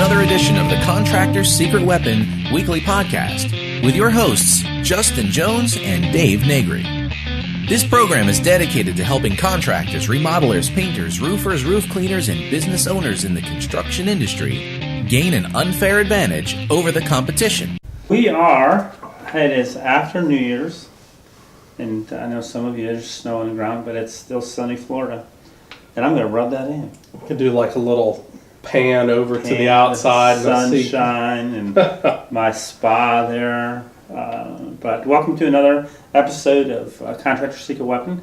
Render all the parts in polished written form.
another edition of the Contractor's Secret Weapon weekly podcast with your hosts, Justin Jones and Dave Negri. This program is dedicated to helping contractors, remodelers, painters, roofers, roof cleaners, and business owners in the construction industry gain an unfair advantage over the competition. It is after New Year's, and I know some of you, there's snow on the ground, but it's still sunny Florida. And I'm going to rub that in. We could do like a little pan over to the outside. Sunshine and my spa there. But welcome to another episode of Contractor Secret Weapon.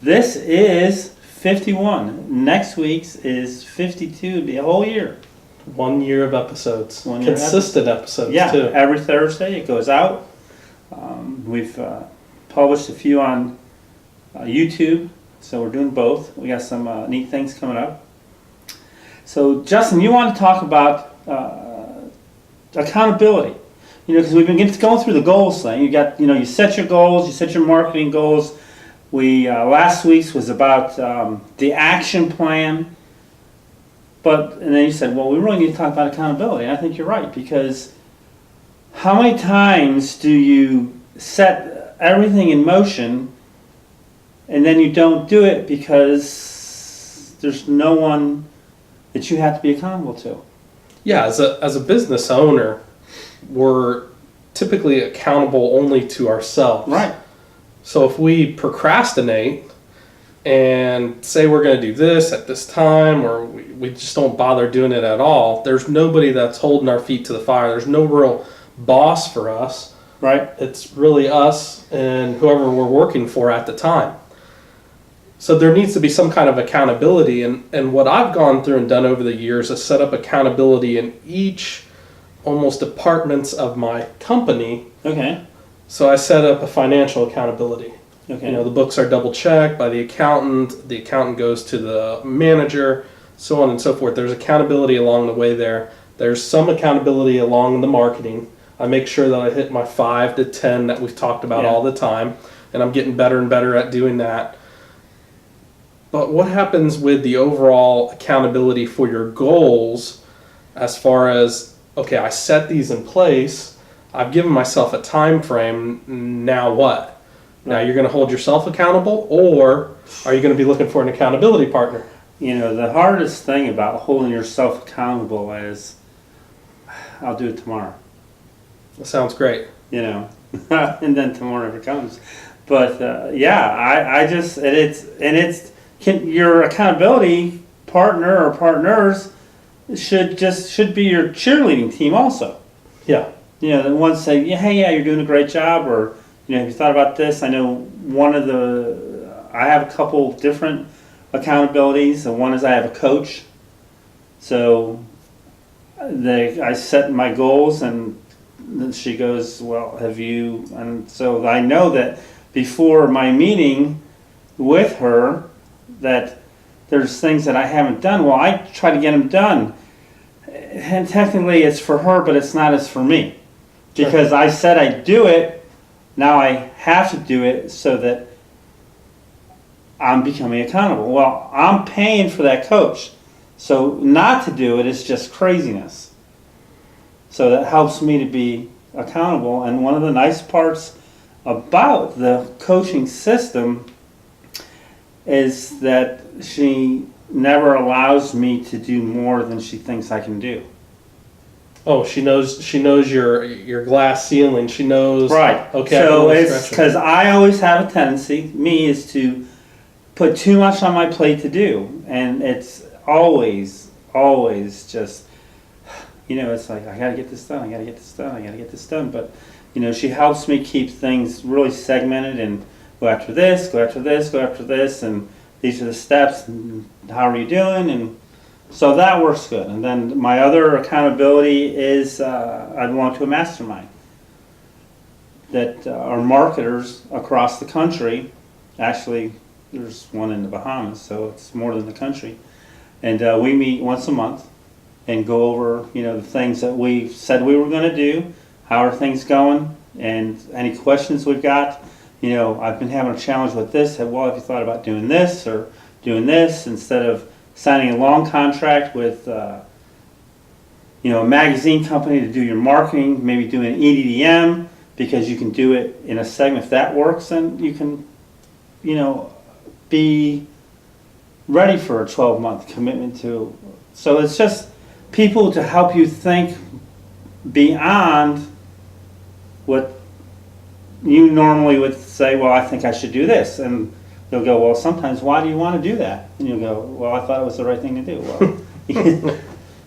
This is 51. Next week's is 52. It'll be a whole year. 1 year of episodes. Consistent episodes, yeah, too. Every Thursday it goes out. We've published a few on YouTube, so we're doing both. We got some neat things coming up. So, Justin, you want to talk about accountability? You know, because we've been going through the goals thing. You set your goals, you set your marketing goals. We last week's was about the action plan. And then you said, well, we really need to talk about accountability. And I think you're right, because how many times do you set everything in motion and then you don't do it because there's no one that you have to be accountable to? Yeah, as a business owner, we're typically accountable only to ourselves. Right. So if we procrastinate and say we're going to do this at this time, or we just don't bother doing it at all, there's nobody that's holding our feet to the fire. There's no real boss for us. Right. It's really us and whoever we're working for at the time. So there needs to be some kind of accountability. And what I've gone through and done over the years is set up accountability in each almost departments of my company. Okay. So I set up a financial accountability. Okay. You know, the books are double checked by the accountant goes to the manager, so on and so forth. There's accountability along the way there. There's some accountability along the marketing. I make sure that I hit my 5 to 10 that we've talked about all the time, and I'm getting better and better at doing that. But what happens with the overall accountability for your goals as far as, okay, I set these in place, I've given myself a time frame, now what? Now you're going to hold yourself accountable, or are you going to be looking for an accountability partner? You know, the hardest thing about holding yourself accountable is, I'll do it tomorrow. That sounds great. You know, and then tomorrow never comes. But your accountability partner or partners should be your cheerleading team also. Yeah. You know, the ones say, hey, you're doing a great job, or, you know, have you thought about this? I know I have a couple different accountabilities. And one is I have a coach. So I set my goals, and then she goes, well, have you? And so I know that before my meeting with her that there's things that I haven't done. Well, I try to get them done. And technically it's for her, but it's not as for me. Because I said I'd do it. Now I have to do it so that I'm becoming accountable. Well, I'm paying for that coach. So not to do it is just craziness. So that helps me to be accountable. And one of the nice parts about the coaching system is that she never allows me to do more than she thinks I can do. Oh, she knows your glass ceiling. She knows. Right. Okay. So it's because I always have a tendency, is to put too much on my plate to do, and it's always just, you know, it's like I gotta get this done. But you know, she helps me keep things really segmented and go after this, and these are the steps. And how are you doing? And so that works good. And then my other accountability is I belong to a mastermind that are marketers across the country. Actually, there's one in the Bahamas, so it's more than the country. And we meet once a month and go over, you know, the things that we said we were going to do, how are things going, and any questions we've got. You know, I've been having a challenge with this. Well, have you thought about doing this or doing this instead of signing a long contract with a magazine company to do your marketing, maybe do an EDDM because you can do it in a segment. If that works, then you can, be ready for a 12-month commitment to. So it's just people to help you think beyond what you normally would say, well, I think I should do this. And they'll go, well, sometimes why do you want to do that? And you'll go, well, I thought it was the right thing to do. Well,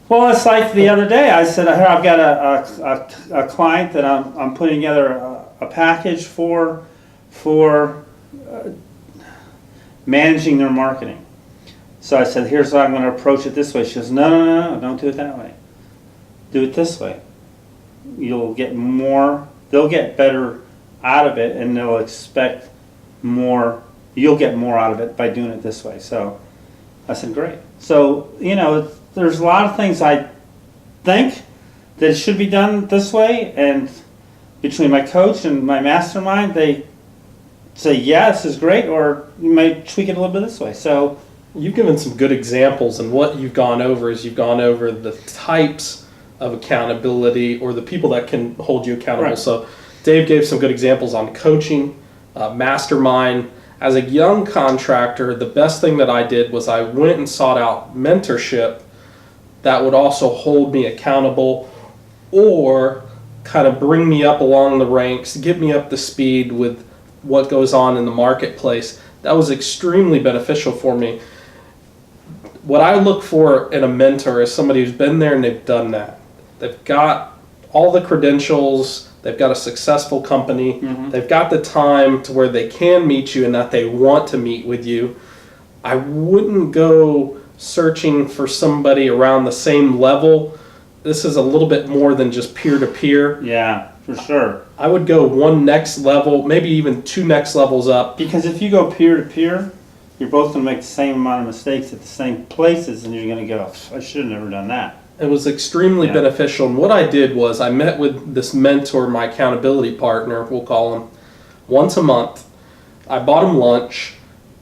well, it's like the other day I said, here I've got a client that I'm putting together a package for managing their marketing. So I said, here's how I'm going to approach it this way. She goes, no, don't do it that way. Do it this way. You'll get more, they'll get better out of it, and they'll expect more, you'll get more out of it by doing it this way. So I said, great. So, there's a lot of things I think that it should be done this way, and between my coach and my mastermind, they say, yeah, this is great, or you might tweak it a little bit this way. So you've given some good examples, and what you've gone over is you've gone over the types of accountability or the people that can hold you accountable. Right. So Dave gave some good examples on coaching, mastermind. As a young contractor, the best thing that I did was I went and sought out mentorship that would also hold me accountable or kind of bring me up along the ranks, get me up to speed with what goes on in the marketplace. That was extremely beneficial for me. What I look for in a mentor is somebody who's been there and they've done that. They've got all the credentials, they've got a successful company, they've got the time to where they can meet you and that they want to meet with you. I wouldn't go searching for somebody around the same level. This is a little bit more than just peer-to-peer. yeah, for sure. I would go one next level, maybe even two next levels up. Because if you go peer-to-peer, you're both going to make the same amount of mistakes at the same places, and you're going to go, I should have never done that. It was extremely beneficial, and what I did was I met with this mentor, my accountability partner, we'll call him, once a month. I bought him lunch.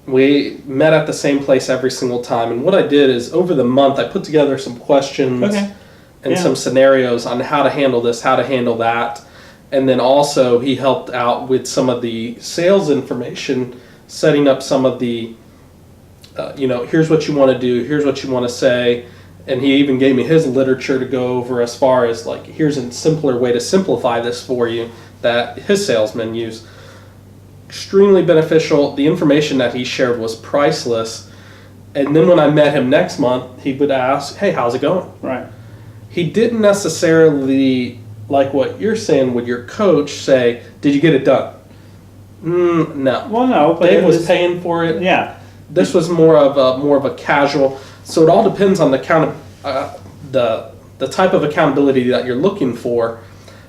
We met at the same place every single time, and what I did is over the month I put together some questions and some scenarios on how to handle this, how to handle that, and then also he helped out with some of the sales information, setting up some of the, here's what you want to do, here's what you want to say. And he even gave me his literature to go over as far as like, here's a simpler way to simplify this for you that his salesmen use. Extremely beneficial. The information that he shared was priceless. And then when I met him next month, he would ask, hey, how's it going? Right. He didn't necessarily, like what you're saying with your coach, say, did you get it done? No. Well, no. But Dave was paying for it. Yeah. This was more of a casual. So it all depends on the type of accountability that you're looking for.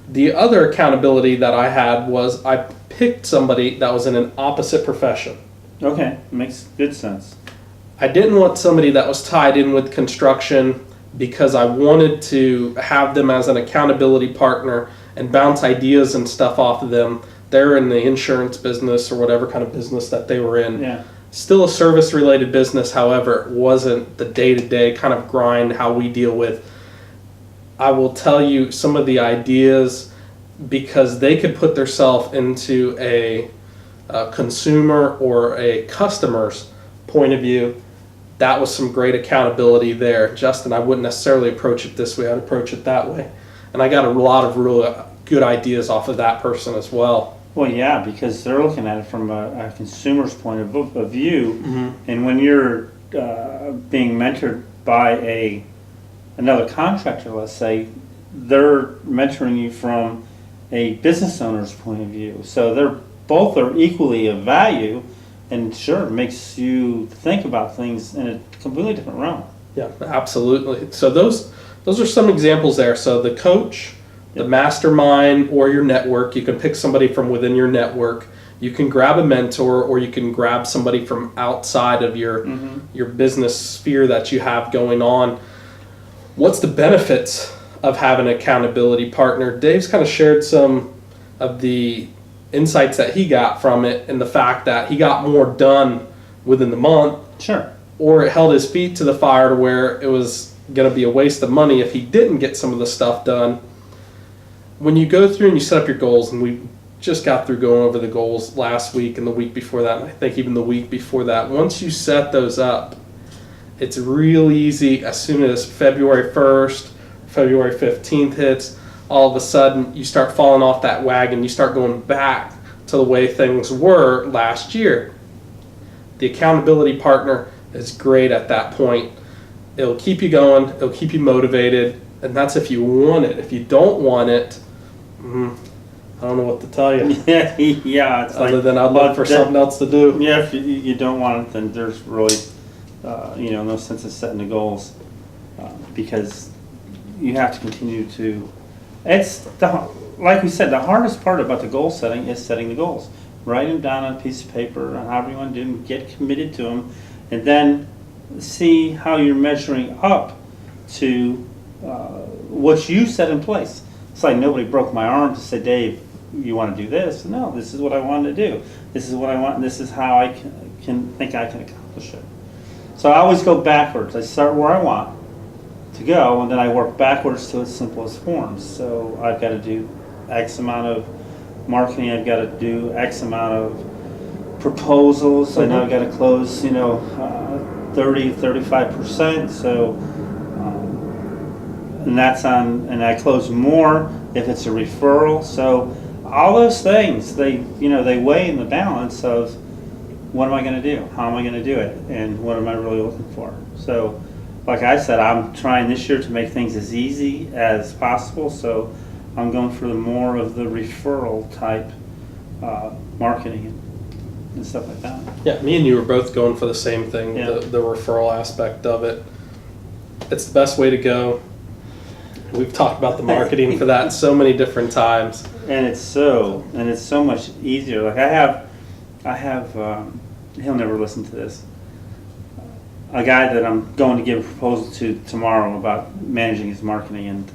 The other accountability that I had was I picked somebody that was in an opposite profession. Okay, makes good sense. I didn't want somebody that was tied in with construction because I wanted to have them as an accountability partner and bounce ideas and stuff off of them. They're in the insurance business or whatever kind of business that they were in. Yeah. Still a service-related business, however, it wasn't the day-to-day kind of grind how we deal with. I will tell you some of the ideas because they could put themselves into a consumer or a customer's point of view. That was some great accountability there. Justin, I wouldn't necessarily approach it this way. I'd approach it that way. And I got a lot of really good ideas off of that person as well. Well, yeah, because they're looking at it from a consumer's point of view, and when you're being mentored by another contractor, let's say, they're mentoring you from a business owner's point of view. So both are equally of value, and sure, it makes you think about things in a completely different realm. Yeah, absolutely. So those are some examples there. So the coach, the mastermind, or your network. You can pick somebody from within your network. You can grab a mentor, or you can grab somebody from outside of your business sphere that you have going on. What's the benefits of having an accountability partner? Dave's kind of shared some of the insights that he got from it and the fact that he got more done within the month. Sure. Or it held his feet to the fire to where it was going to be a waste of money if he didn't get some of the stuff done. When you go through and you set up your goals, and we just got through going over the goals last week and the week before that, and I think even the week before that, once you set those up, it's real easy. As soon as February 1st, February 15th hits, all of a sudden you start falling off that wagon. You start going back to the way things were last year. The accountability partner is great at that point. It'll keep you going. It'll keep you motivated. And that's if you want it. If you don't want it, I don't know what to tell you. Yeah. It's Other than I'd look for something else to do. Yeah, if you don't want it, then there's really, no sense of setting the goals, because you have to continue to. Like we said, the hardest part about the goal setting is setting the goals. Write them down on a piece of paper, and however you want to do them, get committed to them, and then see how you're measuring up to what you set in place. It's like nobody broke my arm to say, Dave, you want to do this? No, this is what I wanted to do. This is what I want, and this is how I can think I can accomplish it. So I always go backwards. I start where I want to go, and then I work backwards to its simplest forms. So I've got to do X amount of marketing. I've got to do X amount of proposals. I know I've got to close, 30, 35%. So, and that's on, and I close more if it's a referral. So all those things, they weigh in the balance of what am I going to do? How am I going to do it? And what am I really looking for? So, like I said, I'm trying this year to make things as easy as possible. So I'm going for more of the referral type marketing and stuff like that. Yeah, me and you were both going for the same thing, Yeah. the referral aspect of it. It's the best way to go. We've talked about the marketing for that so many different times. And it's so much easier. Like I have he'll never listen to this. A guy that I'm going to give a proposal to tomorrow about managing his marketing, and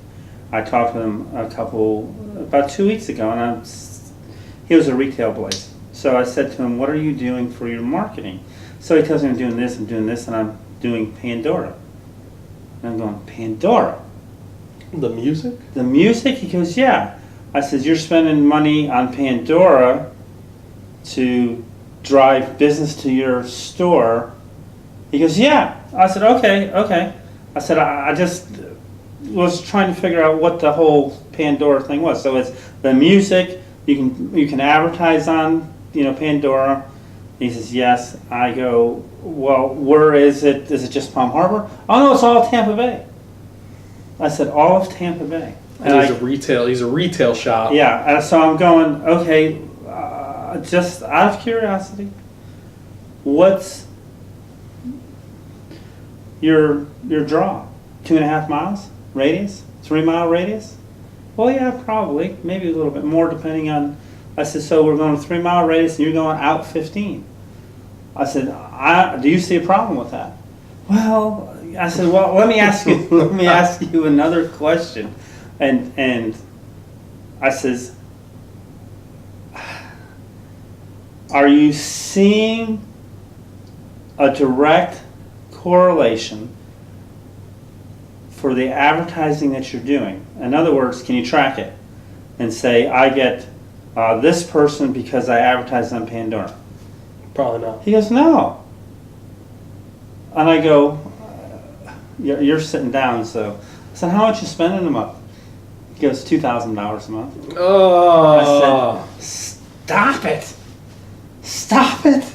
I talked to him about 2 weeks ago, and he was a retail blaze. So I said to him, what are you doing for your marketing? So he tells me I'm doing this, and I'm doing Pandora. And I'm going, Pandora? The music? The music? He goes, yeah. I said, you're spending money on Pandora to drive business to your store. He goes, yeah. I said, okay. I said, I just was trying to figure out what the whole Pandora thing was. So it's the music, you can advertise on, Pandora. He says, yes. I go, well, where is it? Is it just Palm Harbor? Oh, no, it's all Tampa Bay. I said, all of Tampa Bay. And he's a retail shop. Yeah, so I'm going, okay, just out of curiosity, what's your draw? 2.5 miles radius? 3 mile radius? Well, yeah, probably, maybe a little bit more depending on. I said, so we're going a 3 mile radius and you're going out 15. I said, do you see a problem with that? Well, I said, well, let me ask you another question. And I says, are you seeing a direct correlation for the advertising that you're doing? In other words, can you track it and say, I get this person because I advertise on Pandora? Probably not. He goes, no. And I go, you're sitting down, so I said, how much you spending a month? He goes, $2,000 a month. Oh. I said, stop it.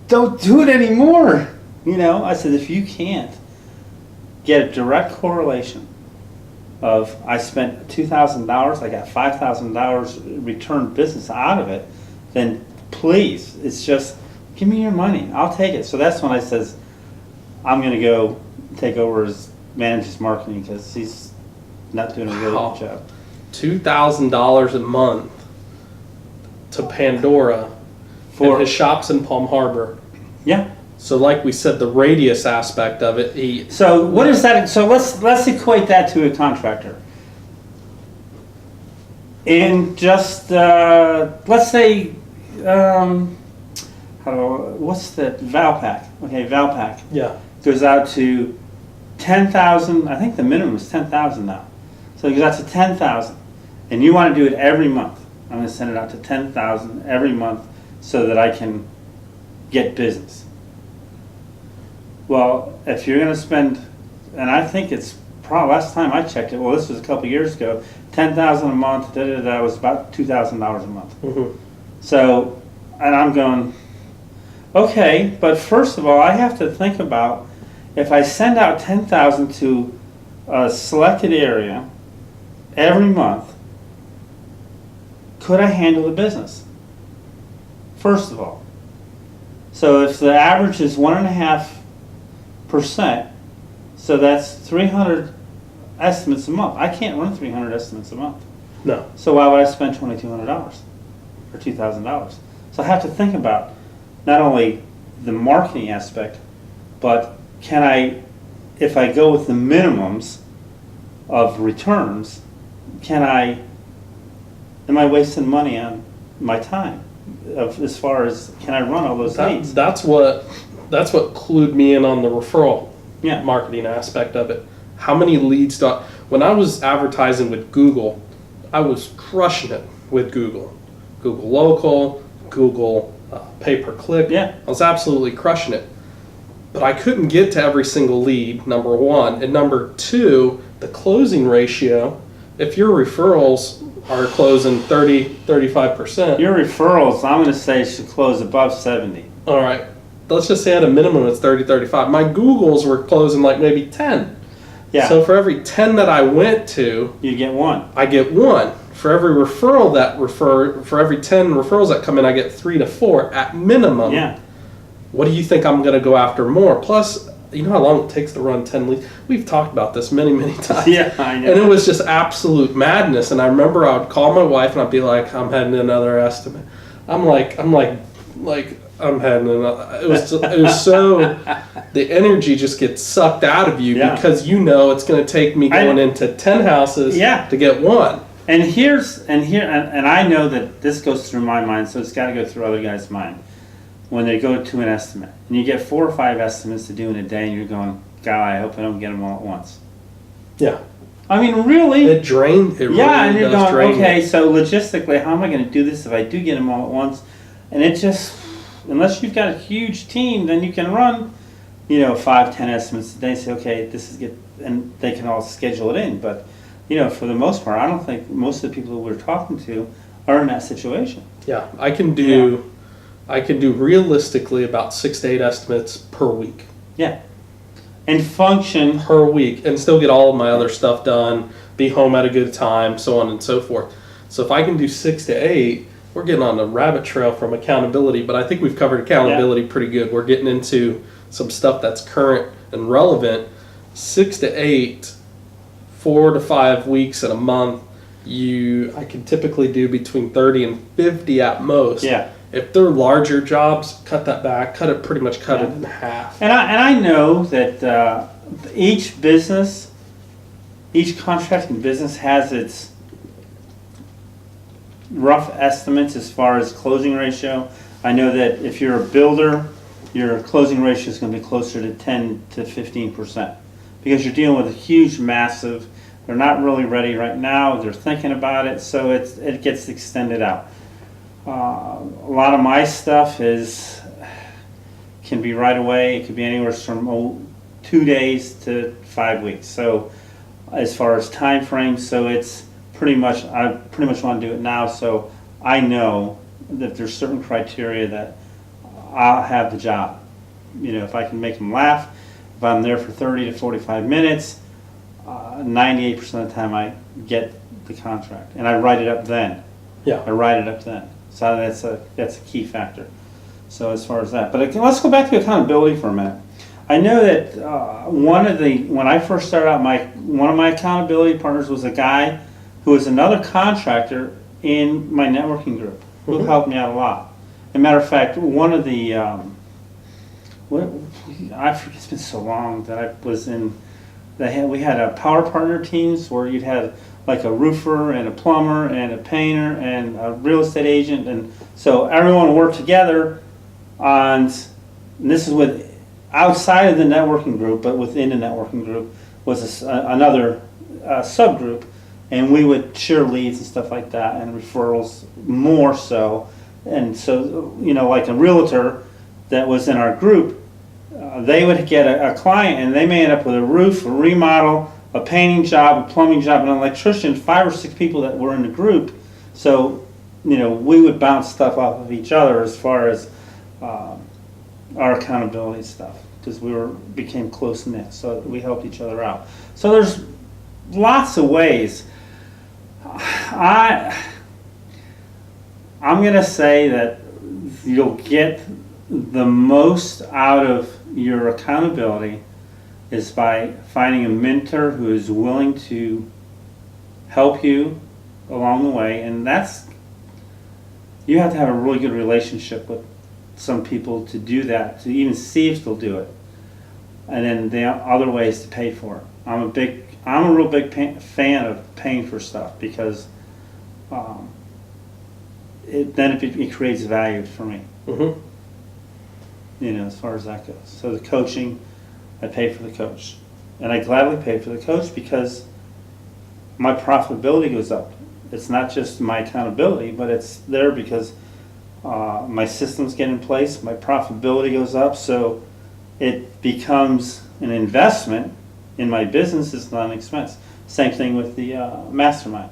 Don't do it anymore. I said, if you can't get a direct correlation of I spent $2,000, I got $5,000 return business out of it, then please, it's just, give me your money. I'll take it. So that's when I says, I'm going to go take over as manager's marketing because he's not doing a really good job. $2,000 a month to Pandora for his shops in Palm Harbor. Yeah. So like we said, the radius aspect of it. So what is that? So let's equate that to a contractor. In just let's say what's the Valpak? Okay, Valpak. Yeah. Goes out to 10,000, I think the minimum is 10,000 now. So you got to 10,000, and you want to do it every month. I'm going to send it out to 10,000 every month so that I can get business. Well, if you're going to spend, and I think it's probably last time I checked it, well, this was a couple years ago, 10,000 a month, that was about $2,000 a month. Mm-hmm. So, and I'm going, okay, but first of all, I have to think about if I send out 10,000 to a selected area every month, could I handle the business? First of all. So if the average is 1.5%, so that's 300 estimates a month. I can't run 300 estimates a month. No. So why would I spend $2,200 or $2,000? So I have to think about not only the marketing aspect, but can I, if I go with the minimums of returns, am I wasting money on my time? As far as can I run all those leads? That's what clued me in on the referral Yeah. marketing aspect of it. How many leads when I was advertising with Google, I was crushing it with Google Local, Google pay-per-click. Yeah. I was absolutely crushing it. But I couldn't get to every single lead, number one. And number two, the closing ratio, if your referrals are closing 35%. Your referrals, I'm going to say, should close above 70. All right. Let's just say at a minimum it's 35. My Googles were closing like maybe 10. Yeah. So for every 10 that I went to, You get one. I get one. For every referral for every 10 referrals that come in, I get 3 to 4 at minimum. Yeah. What do you think I'm going to go after more? Plus, you know how long it takes to run 10 leads? We've talked about this many, many times. Yeah, I know. And it was just absolute madness. And I remember I would call my wife and I'd be like, I'm heading another estimate. I'm heading another. It was so, the energy just gets sucked out of you because you know it's going to take me going into 10 houses to get one. And I know that this goes through my mind, so it's got to go through other guys' mind. When they go to an estimate, and you get 4 or 5 estimates to do in a day, and you're going, God, I hope I don't get them all at once. Yeah. I mean, really? It drained. It really and you're does going, drain okay, you. so logistically, how am I going to do this if I do get them all at once? And it just, unless you've got a huge team, then you can run, 5, 10 estimates a day. Say, okay, this is good, and they can all schedule it in. But, for the most part, I don't think most of the people who we're talking to are in that situation. Yeah, I can do realistically about 6 to 8 estimates per week. Yeah. And function per week, and still get all of my other stuff done, be home at a good time, so on and so forth. So if I can do 6 to 8, we're getting on a rabbit trail from accountability, but I think we've covered accountability pretty good. We're getting into some stuff that's current and relevant. 6 to 8, 4 to 5 weeks in a month, I can typically do between 30 and 50 at most. Yeah. If they're larger jobs, cut that back, cut it in half. And I know that each contracting business has its rough estimates as far as closing ratio. I know that if you're a builder, your closing ratio is going to be closer to 10 to 15% because you're dealing with a huge, massive. They're not really ready right now. They're thinking about it, so it gets extended out. A lot of my stuff can be right away. It could be anywhere from 2 days to 5 weeks. So as far as time frames, so it's I pretty much want to do it now. So I know that there's certain criteria that I'll have the job. If I can make them laugh, if I'm there for 30 to 45 minutes, 98% of the time I get the contract, and I write it up then. Yeah, I write it up then. So that's a key factor. So as far as that, but let's go back to accountability for a minute. I know that when I first started out, one of my accountability partners was a guy who was another contractor in my networking group who helped me out a lot. As a matter of fact, one of the I forget, it's been so long that I was in. We had a power partner teams where you'd had like a roofer and a plumber and a painter and a real estate agent, and so everyone worked together on. And this is with outside of the networking group, but within the networking group, was another subgroup, and we would share leads and stuff like that, and referrals more so. And so, like a realtor that was in our group, they would get a client, and they may end up with a roof, a remodel, a painting job, a plumbing job, and an electrician, 5 or 6 people that were in the group. So, we would bounce stuff off of each other as far as our accountability stuff, because became close knit, so we helped each other out. So there's lots of ways. I'm going to say that you'll get the most out of your accountability is by finding a mentor who is willing to help you along the way, and you have to have a really good relationship with some people to do that, to even see if they'll do it. And then the other ways to pay for it. I'm a real big fan of paying for stuff, because it creates value for me. Mm-hmm. As far as that goes. So the coaching, I pay for the coach, and I gladly pay for the coach because my profitability goes up. It's not just my accountability, but it's there because my systems get in place, my profitability goes up, so it becomes an investment in my business. It's not an expense. Same thing with the mastermind.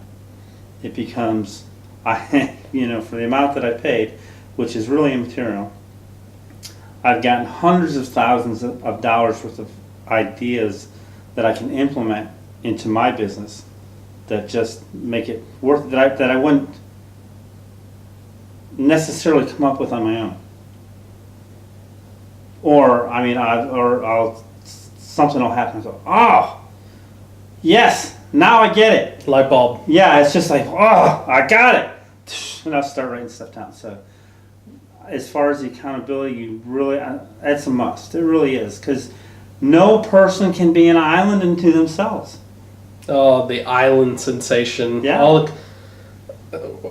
It becomes, for the amount that I paid, which is really immaterial, I've gotten hundreds of thousands of dollars worth of ideas that I can implement into my business that just make it worth it, that I wouldn't necessarily come up with on my own. Or something will happen. So, yes, now I get it. Light bulb. Yeah, it's just like, I got it, and I'll start writing stuff down. So, as far as the accountability, it's a must. It really is, because no person can be an island unto themselves. Oh, the island sensation. Yeah.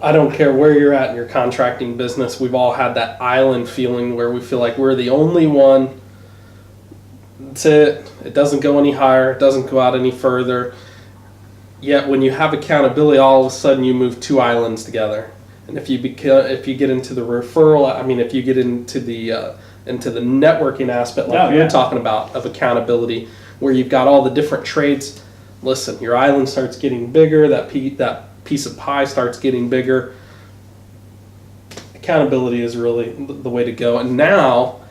I don't care where you're at in your contracting business. We've all had that island feeling where we feel like we're the only one. That's it. It doesn't go any higher. It doesn't go out any further. Yet when you have accountability, all of a sudden you move 2 islands together. And if you get into the referral, if you get into the networking aspect, like you're talking about, of accountability, where you've got all the different trades. Listen, your island starts getting bigger. That piece of pie starts getting bigger. Accountability is really the way to go. And now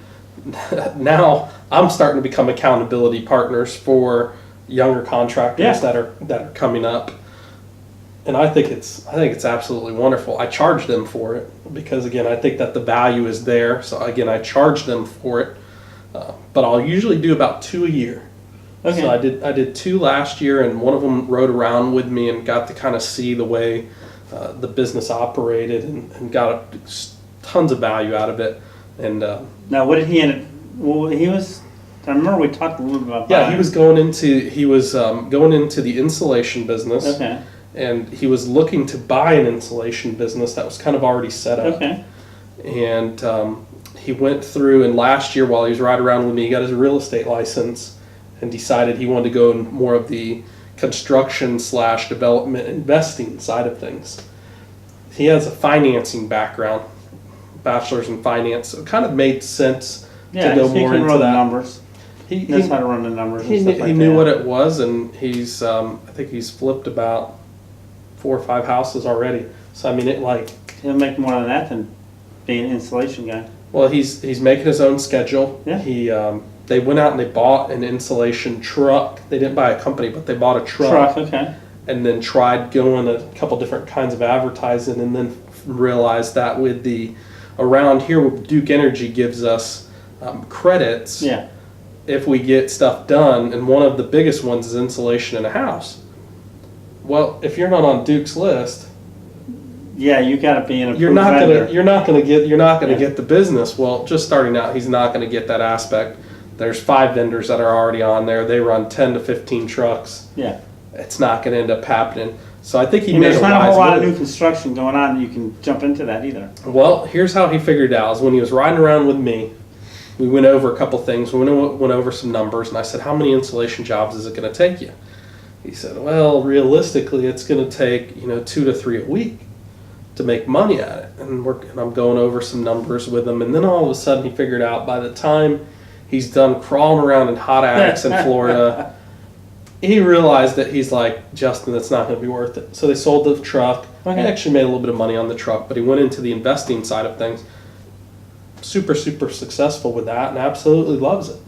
I'm starting to become accountability partners for younger contractors that are coming up. And I think it's absolutely wonderful. I charge them for it because, again, I think that the value is there. So again, I charge them for it, but I'll usually do about 2 a year. Okay. So I did 2 last year, and one of them rode around with me and got to kind of see the way the business operated and got tons of value out of it. And now, what did he end up? Well, he was. I remember we talked a little bit about. Yeah, he was going into the insulation business. Okay. And he was looking to buy an insulation business that was kind of already set up. Okay. And he went through, and last year while he was riding around with me, he got his real estate license and decided he wanted to go in more of the construction/development investing side of things. He has a financing background, bachelor's in finance, so it kind of made sense to go more into the numbers. He knows how to run the numbers. He knew what it was, and he's I think he's flipped about 4 or 5 houses already. So he'll make more than that than being an insulation guy. Well, he's making his own schedule. Yeah. They went out and they bought an insulation truck. They didn't buy a company, but they bought a truck. Okay. And then tried going a couple different kinds of advertising, and then realized that around here, Duke Energy gives us credits. Yeah. If we get stuff done, and one of the biggest ones is insulation in a house. Well, if you're not on Duke's list, you got to be in a. You're not gonna get the business. Well, just starting out, he's not gonna get that aspect. There's 5 vendors that are already on there. They run 10 to 15 trucks. Yeah. It's not gonna end up happening. So I think he made a wise move. There's not a whole lot of new move. construction going on that you can jump into that either. Well, here's how he figured it out: is when he was riding around with me, we went over a couple things. We went over some numbers, and I said, how many installation jobs is it going to take you? He said, well, realistically, it's going to take 2 to 3 a week to make money at it. And I'm going over some numbers with him, and then all of a sudden he figured out by the time he's done crawling around in hot attics in Florida, he realized that he's like, Justin, that's not going to be worth it. So they sold the truck. Okay. He actually made a little bit of money on the truck, but he went into the investing side of things. Super, super successful with that, and absolutely loves it.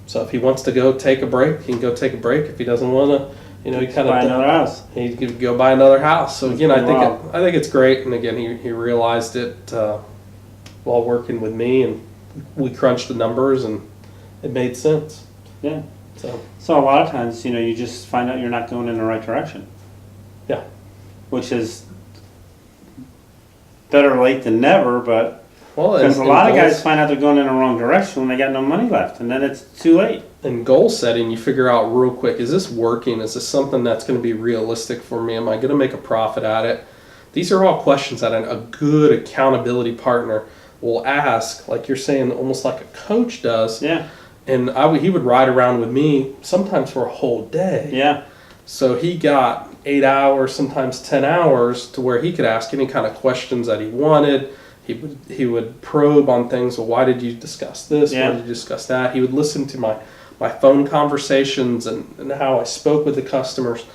So if he wants to go take a break, he can go take a break. If he doesn't want to, he kind Buy of another house. he could go buy another house. So again, I Wow. think it's great. And again, he realized it while working with me, and we crunched the numbers, and it made sense. Yeah. So a lot of times, you just find out you're not going in the right direction. Yeah. Which is better late than never, but well, because a and lot of goals- guys find out they're going in the wrong direction when they got no money left, and then it's too late. in goal setting, you figure out real quick, is this working? Is this something that's going to be realistic for me? Am I going to make a profit at it? These are all questions that a good accountability partner will ask, like you're saying, almost like a coach does. Yeah. And he would ride around with me sometimes for a whole day. Yeah. So he got 8 hours, sometimes 10 hours, to where he could ask any kind of questions that he wanted. He would probe on things. Well, why did you discuss this? Yeah. Why did you discuss that? He would listen to my phone conversations and how I spoke with the customers.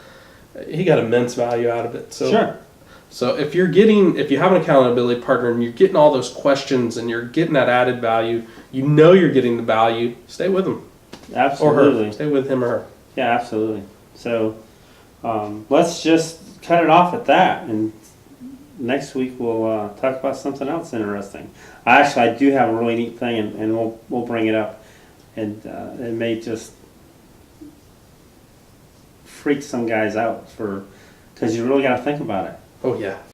He got immense value out of it. So, Sure. So if you have an accountability partner and you're getting all those questions and you're getting that added value, you're getting the value, stay with him. Absolutely. Or her. Stay with him or her. Yeah, absolutely. So let's just cut it off at that, and next week we'll talk about something else interesting. I do have a really neat thing, and we'll bring it up, and it may just freak some guys out because you really got to think about it. Oh yeah.